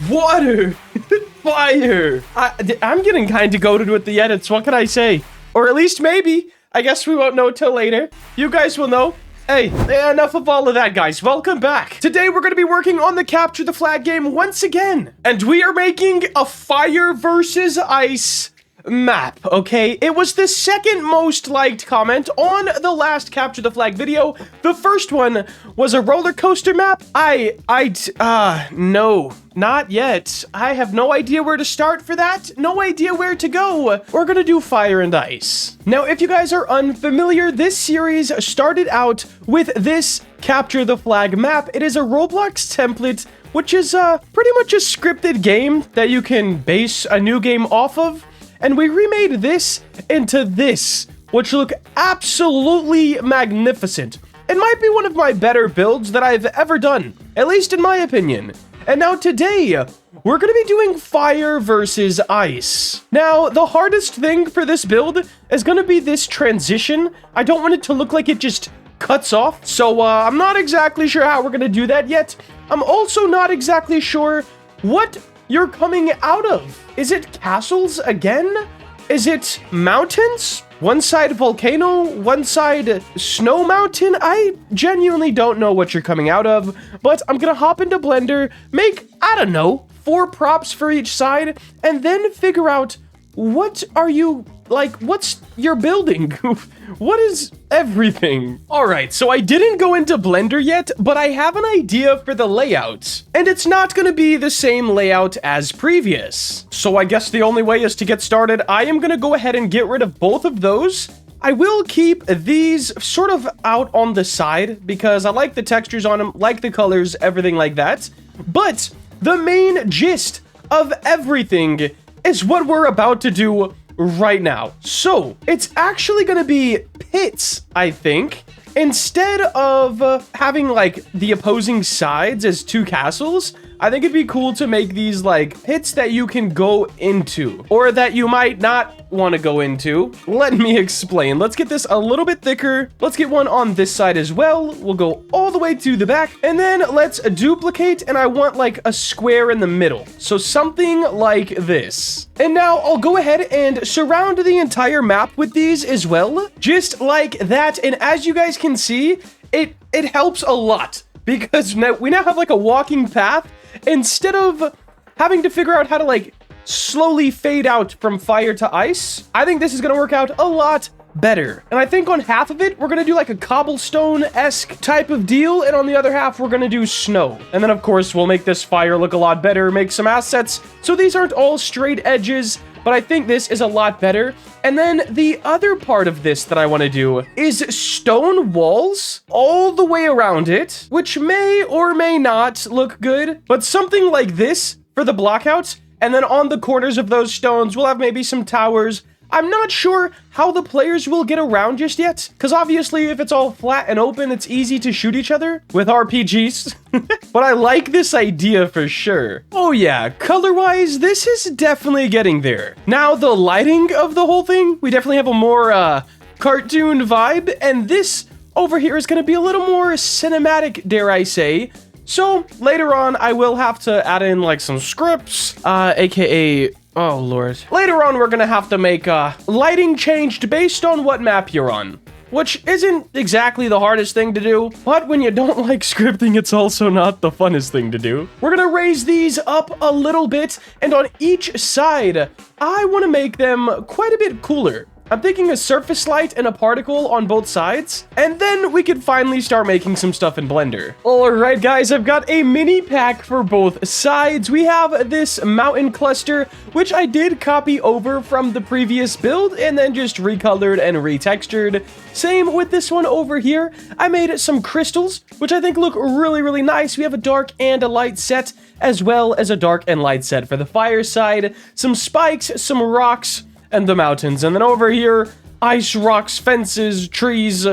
water, fire. I'm getting kind of goated with the edits. What can I say? Or at least maybe. I guess we won't know till later. You guys will know. Hey, enough of all of that, guys. Welcome back. Today, we're going to be working on the Capture the Flag game once again. And we are making a fire versus ice map, okay? It was the second most liked comment on the last Capture the Flag video. The first one was a roller coaster map. No, not yet. I have no idea where to start for that. No idea where to go. We're gonna do fire and ice. Now, if you guys are unfamiliar, this series started out with this Capture the Flag map. It is a Roblox template, which is pretty much a scripted game that you can base a new game off of. And we remade this into this, which look absolutely magnificent. It might be one of my better builds that I've ever done, at least in my opinion. And now today, we're going to be doing fire versus ice. Now, the hardest thing for this build is going to be this transition. I don't want it to look like it just cuts off. So I'm not exactly sure how we're going to do that yet. I'm also not exactly sure what you're coming out of. Is it castles again? Is it mountains? One side volcano, one side snow mountain? I genuinely don't know what you're coming out of, but I'm gonna hop into Blender, make, I don't know, 4 props for each side, and then figure out what are you, like, what's your building? What is everything? All right, so I didn't go into Blender yet, but I have an idea for the layout. And it's not gonna be the same layout as previous. So I guess the only way is to get started. I am gonna go ahead and get rid of both of those. I will keep these sort of out on the side because I like the textures on them, like the colors, everything like that. But the main gist of everything is what we're about to do right now. So it's actually gonna be pits, I think, instead of having like the opposing sides as 2 castles. I think it'd be cool to make these like pits that you can go into or that you might not want to go into. Let me explain. Let's get this a little bit thicker. Let's get one on this side as well. We'll go all the way to the back and then let's duplicate, and I want like a square in the middle. So something like this. And now I'll go ahead and surround the entire map with these as well, just like that. And as you guys can see, it helps a lot because we now have like a walking path. Instead of having to figure out how to like slowly fade out from fire to ice, I think this is going to work out a lot better. And I think on half of it, we're going to do like a cobblestone-esque type of deal. And on the other half, we're going to do snow. And then of course, we'll make this fire look a lot better, make some assets. So these aren't all straight edges, but I think this is a lot better. And then the other part of this that I want to do is stone walls all the way around it, which may or may not look good, but something like this for the blockouts. And then on the corners of those stones, we'll have maybe some towers. I'm not sure how the players will get around just yet, because obviously if it's all flat and open, it's easy to shoot each other with RPGs. But I like this idea for sure. Oh yeah, color-wise, this is definitely getting there. Now, the lighting of the whole thing, we definitely have a more cartoon vibe, and this over here is going to be a little more cinematic, dare I say. So later on, I will have to add in like some scripts, aka... oh, Lord. Later on, we're going to have to make lighting changed based on what map you're on, which isn't exactly the hardest thing to do, but when you don't like scripting, it's also not the funnest thing to do. We're going to raise these up a little bit, and on each side, I want to make them quite a bit cooler. I'm thinking a surface light and a particle on both sides, and then we could finally start making some stuff in Blender. All right, guys, I've got a mini pack for both sides. We have this mountain cluster, which I did copy over from the previous build and then just recolored and retextured. Same with this one over here. I made some crystals, which I think look really, really nice. We have a dark and a light set, as well as a dark and light set for the fire side, some spikes, some rocks, and the mountains. And then over here, ice, rocks, fences, trees.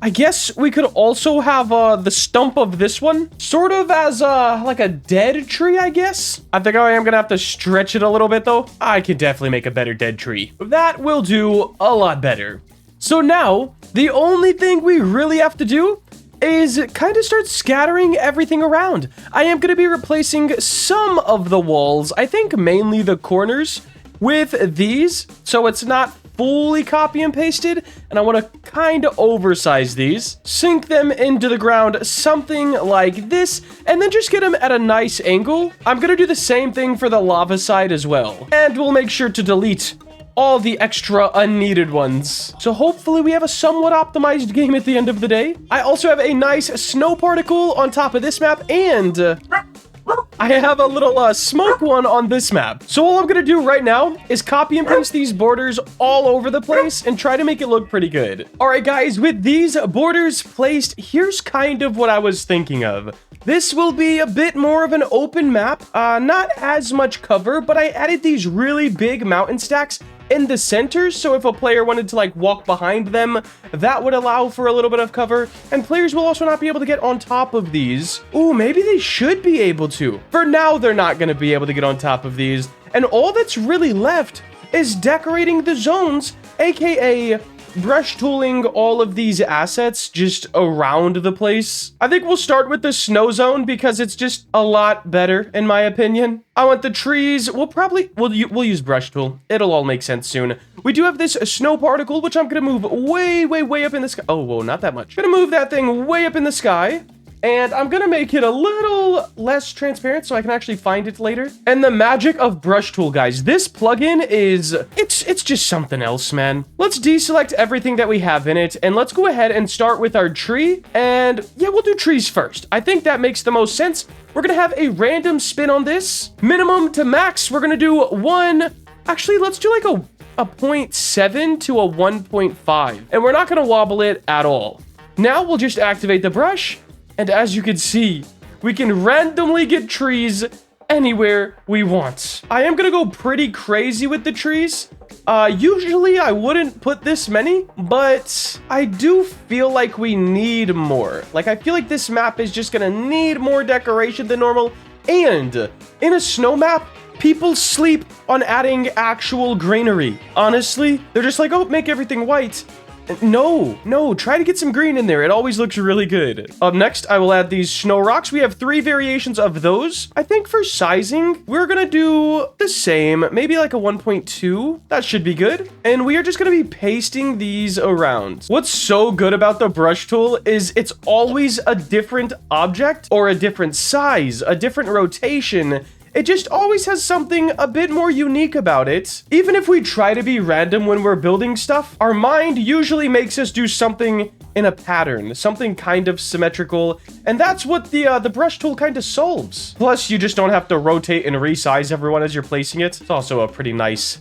I guess we could also have the stump of this one sort of as like a dead tree, I guess. I think I am gonna have to stretch it a little bit though. I could definitely make a better dead tree. That will do a lot better. So now the only thing we really have to do is kind of start scattering everything around. I am going to be replacing some of the walls, I think mainly the corners, with these, so it's not fully copy and pasted, and I want to kind of oversize these, sink them into the ground, something like this, and then just get them at a nice angle. I'm going to do the same thing for the lava side as well, and we'll make sure to delete all the extra unneeded ones. So hopefully we have a somewhat optimized game at the end of the day. I also have a nice snow particle on top of this map, and I have a little smoke one on this map. So all I'm gonna do right now is copy and paste these borders all over the place and try to make it look pretty good. All right, guys, with these borders placed, here's kind of what I was thinking of. This will be a bit more of an open map, not as much cover, but I added these really big mountain stacks in the center, so if a player wanted to like walk behind them, that would allow for a little bit of cover, and players will also not be able to get on top of these. Ooh, maybe they should be able to. For now, they're not going to be able to get on top of these, and all that's really left is decorating the zones, aka brush tooling all of these assets just around the place. I think we'll start with the snow zone because it's just a lot better in my opinion. I want the trees. We'll use brush tool. It'll all make sense soon. We do have this snow particle, which I'm gonna move way up in the sky. Oh, whoa, not that much. Gonna move that thing way up in the sky. And I'm gonna make it a little less transparent so I can actually find it later. And the magic of brush tool, guys. This plugin is, it's just something else, man. Let's deselect everything that we have in it, and let's go ahead and start with our tree. And yeah, we'll do trees first. I think that makes the most sense. We're gonna have a random spin on this. Minimum to max, we're gonna do one. Actually, let's do like a 0.7 to a 1.5. And we're not gonna wobble it at all. Now we'll just activate the brush. And as you can see, we can randomly get trees anywhere we want. I am gonna go pretty crazy with the trees. Usually I wouldn't put this many, but I do feel like we need more. Like, I feel like this map is just gonna need more decoration than normal. And in a snow map, people sleep on adding actual greenery. Honestly, they're just like, oh, make everything white. No, try to get some green in there. It always looks really good. Up next, I will add these snow rocks. We have 3 variations of those. I think for sizing, we're gonna do the same, maybe like a 1.2. That should be good. And we are just gonna be pasting these around. What's so good about the brush tool is it's always a different object or a different size, a different rotation. It just always has something a bit more unique about it. Even if we try to be random when we're building stuff, our mind usually makes us do something in a pattern, something kind of symmetrical, and that's what the brush tool kind of solves. Plus, you just don't have to rotate and resize everyone as you're placing it. It's also a pretty nice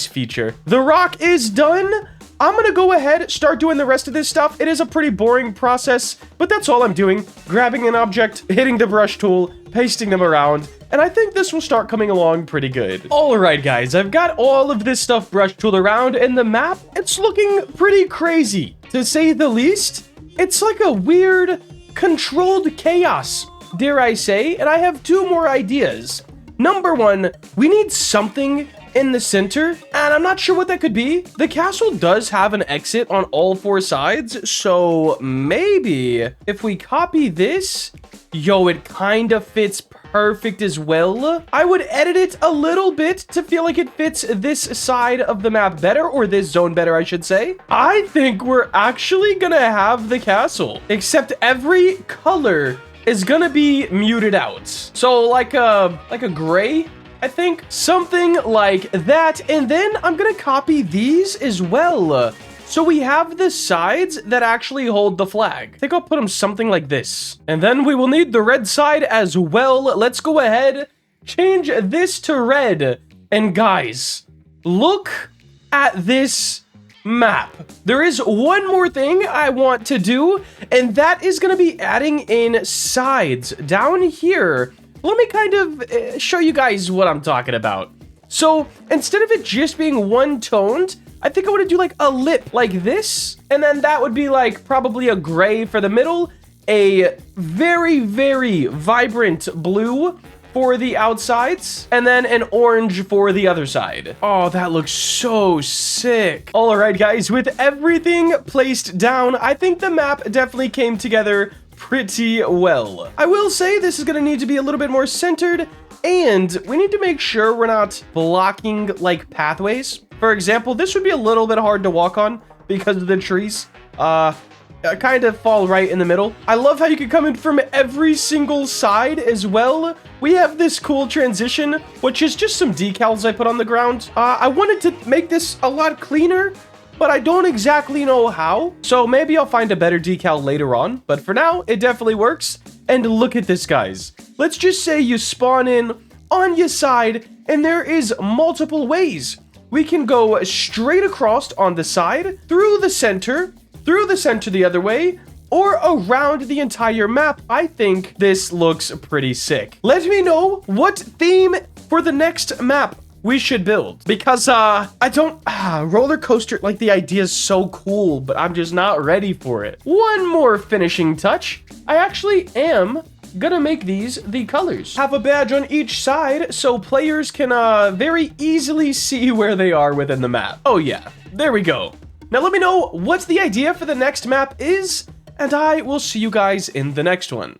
feature. The rock is done. I'm gonna go ahead, start doing the rest of this stuff. It is a pretty boring process, but that's all I'm doing. Grabbing an object, hitting the brush tool, pasting them around, and I think this will start coming along pretty good. All right, guys, I've got all of this stuff brush tooled around, and the map, it's looking pretty crazy, to say the least. It's like a weird, controlled chaos, dare I say, and I have 2 more ideas. Number 1, we need something in the center, and I'm not sure what that could be. The castle does have an exit on all 4 sides, so maybe if we copy this, yo, it kind of fits perfect as well. I would edit it a little bit to feel like it fits this side of the map better, or this zone better, I should say. I think we're actually gonna have the castle, except every color is gonna be muted out. So like a gray, I think, something like that. And then I'm gonna copy these as well. So we have the sides that actually hold the flag. I think I'll put them something like this. And then we will need the red side as well. Let's go ahead, change this to red. And guys, look at this map. There is one more thing I want to do, and that is gonna be adding in sides down here. Let me kind of show you guys what I'm talking about. So instead of it just being one-toned, I think I want to do like a lip like this. And then that would be like probably a gray for the middle, a very, very vibrant blue for the outsides, and then an orange for the other side. Oh, that looks so sick. All right, guys, with everything placed down, I think the map definitely came together pretty well. I will say this is going to need to be a little bit more centered, and we need to make sure we're not blocking like pathways. For example, this would be a little bit hard to walk on because of the trees. Kind of fall right in the middle. I love how you can come in from every single side as well. We have this cool transition, which is just some decals I put on the ground. I wanted to make this a lot cleaner, but I don't exactly know how. So maybe I'll find a better decal later on. But for now, it definitely works. And look at this, guys. Let's just say you spawn in on your side, and there is multiple ways. We can go straight across on the side, through the center the other way, or around the entire map. I think this looks pretty sick. Let me know what theme for the next map we should build, because roller coaster, like, the idea is so cool, but I'm just not ready for it. One more finishing touch. I actually am gonna make these the colors. Have a badge on each side so players can very easily see where they are within the map. Oh yeah, there we go. Now let me know what the idea for the next map is, and I will see you guys in the next one.